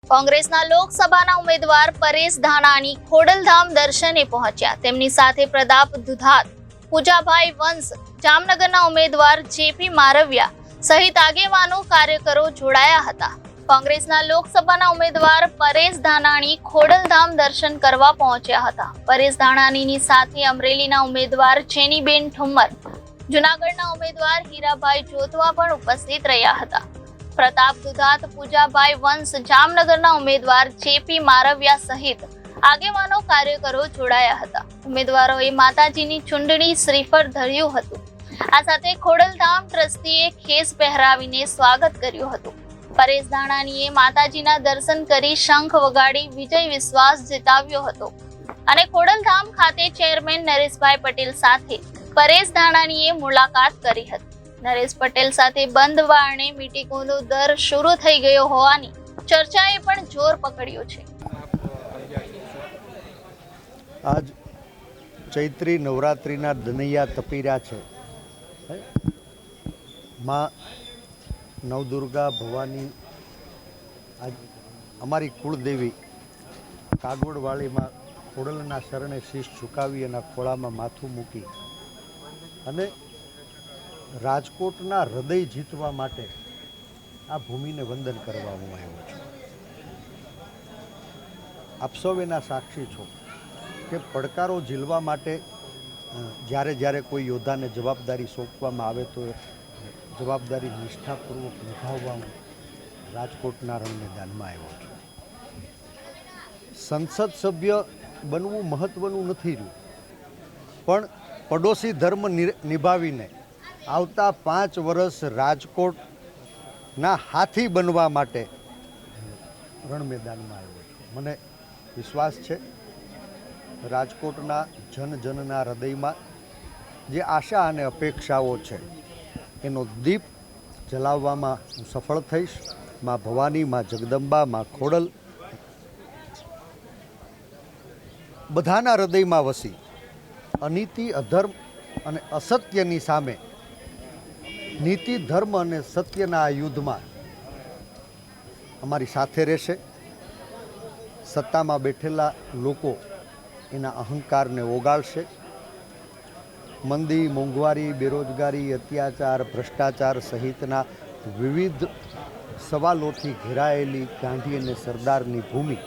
કોંગ્રેસના લોકસભાના ઉમેદવાર પરેશ ધાનાણી ખોડલધામ દર્શને પહોંચ્યા। તેમની સાથે પ્રતાપ દુધાત, પૂજાભાઈ વંશ, જામનગરના ઉમેદવાર જેપી મારવિયા સહિત આગેવાનો કાર્યકરો જોડાયા હતા। કોંગ્રેસના લોકસભાના ઉમેદવાર પરેશ ધાનાણી ખોડલધામ દર્શન કરવા પહોંચ્યા હતા। પરેશ ધાનાણીની સાથે અમરેલીના ઉમેદવાર જેનીબેન ઠુમ્મર, જૂનાગઢના ઉમેદવાર હીરાભાઈ જોતવા પણ ઉપસ્થિત રહ્યા હતા। પ્રતાપ દુધાત, પૂજાભાઈ વંશ, જામનગરના ઉમેદવાર જેપી મારવિયા સહિત આગેવાનો કાર્યકરો જોડાયા હતા। ઉમેદવારોએ માતાજીની ચૂંટણી શ્રીફળ ધર્યું હતું। આ સાથે ખોડલધામ ટ્રસ્ટીએ ખેસ પહેરાવીને સ્વાગત કર્યું હતું। પરેશ ધાનાણીએ માતાજીના દર્શન કરી શંખ વગાડી વિજય વિશ્વાસ જતાવ્યો હતો અને ખોડલધામ ખાતે ચેરમેન નરેશભાઈ પટેલ સાથે પરેશ ધાનાણીએ મુલાકાત કરી હતી। નરેશ પટેલ સાથે બંધ બારણે મીટિંગોનો દર શરૂ થઈ ગયો હોવાની ચર્ચાએ પણ જોર પકડ્યો છે। આજ ચૈત્રી નવરાત્રિના દનૈયા તપી રહ્યા છે। માં નવદુર્ગા ભવાની આજ અમારી કુળદેવી કાગવડવાળીમાં ખોડલના શરણે શીશ ઝુકાવી એના ખોળામાં માથું મૂકી અને રાજકોટના હૃદય જીતવા માટે આ ભૂમિને વંદન કરવા હું આવ્યો છું। આપ સૌ એના સાક્ષી છો કે પડકારો ઝીલવા માટે જ્યારે જ્યારે કોઈ યોદ્ધાને જવાબદારી સોંપવામાં આવે તો જવાબદારી નિષ્ઠાપૂર્વક નિભાવવા હું રાજકોટના રણ મેદાનમાં આવ્યો છું। સંસદ સભ્ય બનવું મહત્ત્વનું નથી રહ્યું, પણ પડોશી ધર્મ નિભાવીને આવતા 5 વર્ષ રાજકોટના હાથી બનવા માટે રણ મેદાનમાં આવ્યો છું। મને વિશ્વાસ છે રાજકોટના જનજનના હૃદયમાં જે આશા અને અપેક્ષાઓ છે એનો દીપ જલાવવામાં હું સફળ થઈશ। માં ભવાની, માં જગદંબા, માં ખોડલ બધાના હૃદયમાં વસી અનીતિ, અધર્મ અને અસત્યની સામે નીતિ, ધર્મ અને સત્યના આ યુદ્ધમાં અમારી સાથે રહેશે। સત્તામાં બેઠેલા લોકો એના અહંકારને ઓગાળશે। મંદી, મોંઘવારી, બેરોજગારી, અત્યાચાર, ભ્રષ્ટાચાર સહિતના વિવિધ સવાલોથી ઘેરાયેલી ગાંધી અને સરદારની ભૂમિ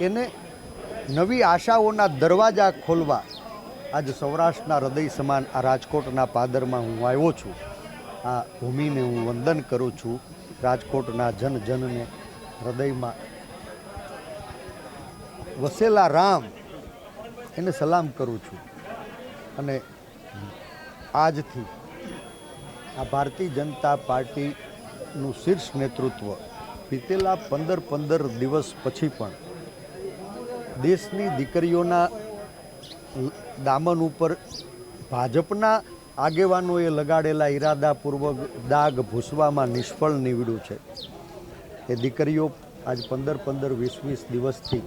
એને નવી આશાઓના દરવાજા ખોલવા આજ સૌરાષ્ટ્રના હૃદય સમાન આ રાજકોટના પાદરમાં હું આવ્યો છું। આ ભૂમિને હું વંદન કરું છું। રાજકોટના જનજનને હૃદયમાં વસેલા રામ એને સલામ કરું છું અને આજથી આ ભારતીય જનતા પાર્ટીનું શીર્ષ નેતૃત્વ વીતેલા 15 દિવસ પછી પણ દેશની દીકરીઓના દામન ઉપર ભાજપના આગેવાનોએ લગાડેલા ઈરાદાપૂર્વક દાગ ભૂસવામાં નિષ્ફળ નીવડ્યું છે। એ દીકરીઓ આજ 15-20 દિવસથી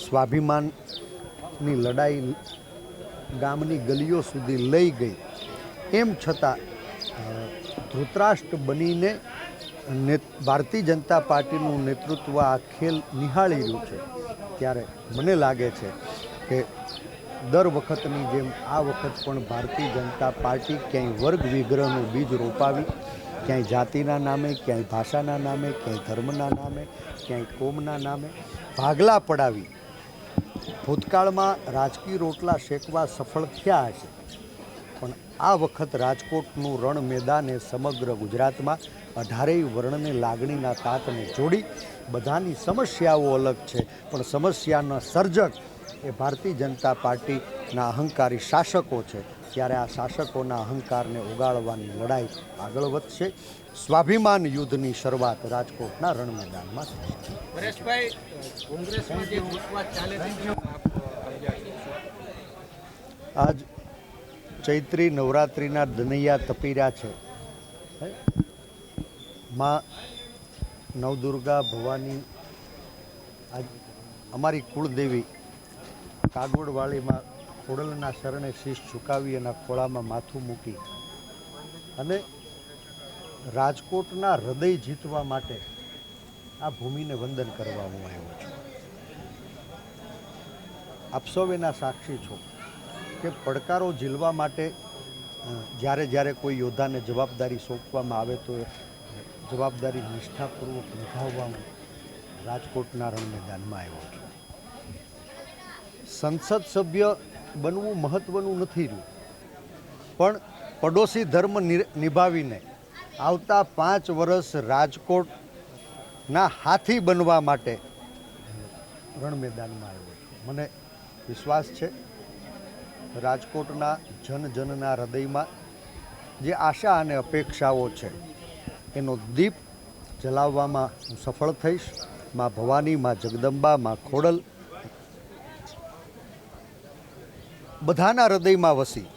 સ્વાભિમાનની લડાઈ ગામની ગલીઓ સુધી લઈ ગઈ, એમ છતાં ધૃતરાષ્ટ્ર બનીને ભારતીય જનતા પાર્ટીનું નેતૃત્વ આ ખેલ નિહાળી રહ્યું છે। ત્યારે મને લાગે છે કે દર વખતની જેમ આ વખત પણ ભારતીય જનતા પાર્ટી ક્યાંય વર્ગ વિગ્રહનું બીજ રોપાવી, ક્યાંય જાતિના નામે, ક્યાંય ભાષાના નામે, ક્યાંય ધર્મના નામે, ક્યાંય કોમના નામે ભાગલા પડાવી ભૂતકાળમાં રાજકીય રોટલા શેકવા સફળ થયા હશે, પણ આ વખત રાજકોટનું રણ મેદાન એ સમગ્ર ગુજરાતમાં 18 વર્ણને લાગણીના તાતને જોડી બધાની સમસ્યાઓ અલગ છે, પણ સમસ્યાના સર્જક એ ભારતીય જનતા પાર્ટીના અહંકારી શાસકો છે। ત્યારે આ શાસકોના અહંકારને ઓગાળવાની લડાઈ આગળ વધશે। સ્વાભિમાન યુદ્ધની શરૂઆત રાજકોટના રણ મેદાનમાં આજ ચૈત્રી નવરાત્રિના દનૈયા તપી રહ્યા છે। માં નવદુર્ગા ભવાની આજ અમારી કુળદેવી કાગવડવાળીમાં ખોડલના શરણે શીશ ઝુકાવી એના ખોળામાં માથું મૂકી અને રાજકોટના હૃદય જીતવા માટે આ ભૂમિને વંદન કરવા હું આવ્યો છું. આપ સૌ એના સાક્ષી છો કે પડકારો ઝીલવા માટે જ્યારે જ્યારે કોઈ યોદ્ધાને જવાબદારી સોંપવામાં આવે તો એ જવાબદારી નિષ્ઠાપૂર્વક નિભાવવા હું રાજકોટના રણ મેદાનમાં આવ્યો છું. સંસદ સભ્ય બનવું મહત્ત્વનું નથી રહ્યું, પણ પડોશી ધર્મ નિભાવીને આવતા 5 વર્ષ રાજકોટના હાથી બનવા માટે રણ મેદાનમાં આવ્યો છું. મને વિશ્વાસ છે રાજકોટના જનજનના હૃદયમાં જે આશા અને અપેક્ષાઓ છે એનો દીપ જલાવવામાં હું સફળ થઈશ. માં ભવાની, માં જગદંબા, માં ખોડલ બધાના હૃદયમાં વસી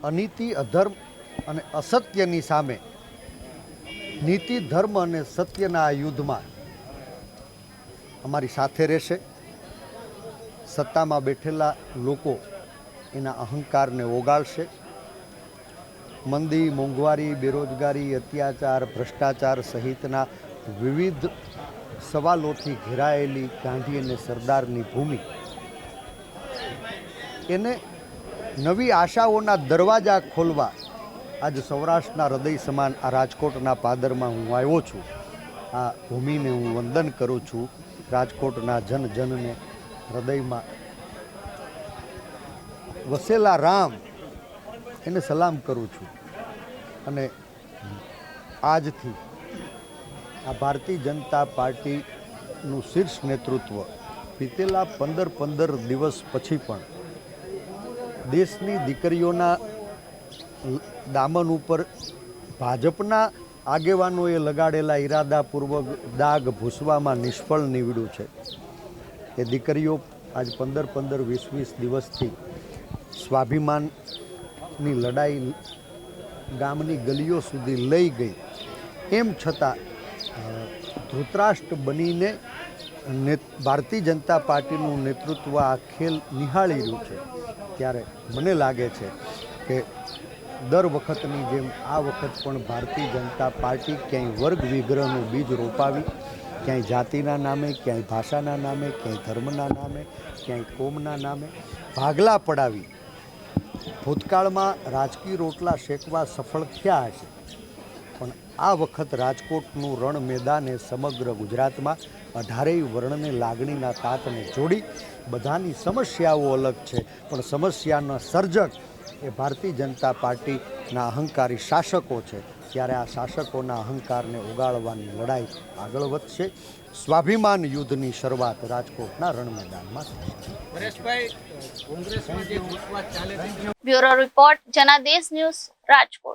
અનીતિ, અધર્મ અને અસત્યની સામે નીતિ, ધર્મ અને સત્યના આ યુદ્ધમાં અમારી સાથે રહેશે. સત્તામાં બેઠેલા લોકો એના અહંકારને ઓગાળશે. મંદી, મોંઘવારી, બેરોજગારી, અત્યાચાર, ભ્રષ્ટાચાર સહિતના વિવિધ સવાલોથી ઘેરાયેલી ગાંધી અને સરદારની ભૂમિ એને નવી આશાઓના દરવાજા ખોલવા આજ સૌરાષ્ટ્રના હૃદય સમાન આ રાજકોટના પાદરમાં હું આવ્યો છું. આ ભૂમિને હું વંદન કરું છું. રાજકોટના જનજનને હૃદયમાં વસેલા રામ એને સલામ કરું છું. અને આજથી આ ભારતીય જનતા પાર્ટીનું શીર્ષ નેતૃત્વ વીતેલા 15 દિવસ પછી પણ દેશની દીકરીઓના દામન ઉપર ભાજપના આગેવાનોએ લગાડેલા ઈરાદાપૂર્વક દાગ ભૂસવામાં નિષ્ફળ નીવડ્યું છે. એ દીકરીઓ આજ 15 20 દિવસથી સ્વાભિમાનની લડાઈ ગામની ગલીઓ સુધી લઈ ગઈ. એમ છતાં ધૃતરાષ્ટ્ર બનીને ભારતીય જનતા પાર્ટીનું નેતૃત્વ આ ખેલ નિહાળી રહ્યું છે. ત્યારે મને લાગે છે કે દર વખતની જેમ આ વખત પણ ભારતીય જનતા પાર્ટી ક્યાંય વર્ગ વિગ્રહનું બીજ રોપાવી, ક્યાંય જાતિના નામે, ક્યાંય ભાષાના નામે, ક્યાંય ધર્મના નામે, ક્યાંય કોમના નામે ભાગલા પડાવી ભૂતકાળમાં રાજકીય રોટલા શેકવા સફળ થયા હશે. પણ આ વખત રાજકોટનું રણ મેદાન એ સમગ્ર ગુજરાતમાં 18 વર્ણને લાગણીના તાતને જોડી બધાની સમસ્યાઓ અલગ છે, પણ સમસ્યાના સર્જક એ ભારતીય જનતા પાર્ટીના અહંકારી શાસકો છે. ત્યારે આ શાસકોના અહંકારને ઓગાળવાની લડાઈ આગળ વધશે. સ્વાભિમાન યુદ્ધની શરૂઆત રાજકોટના રણ મેદાનમાં થશે. Bureau report, Janadesh news, Rajkot.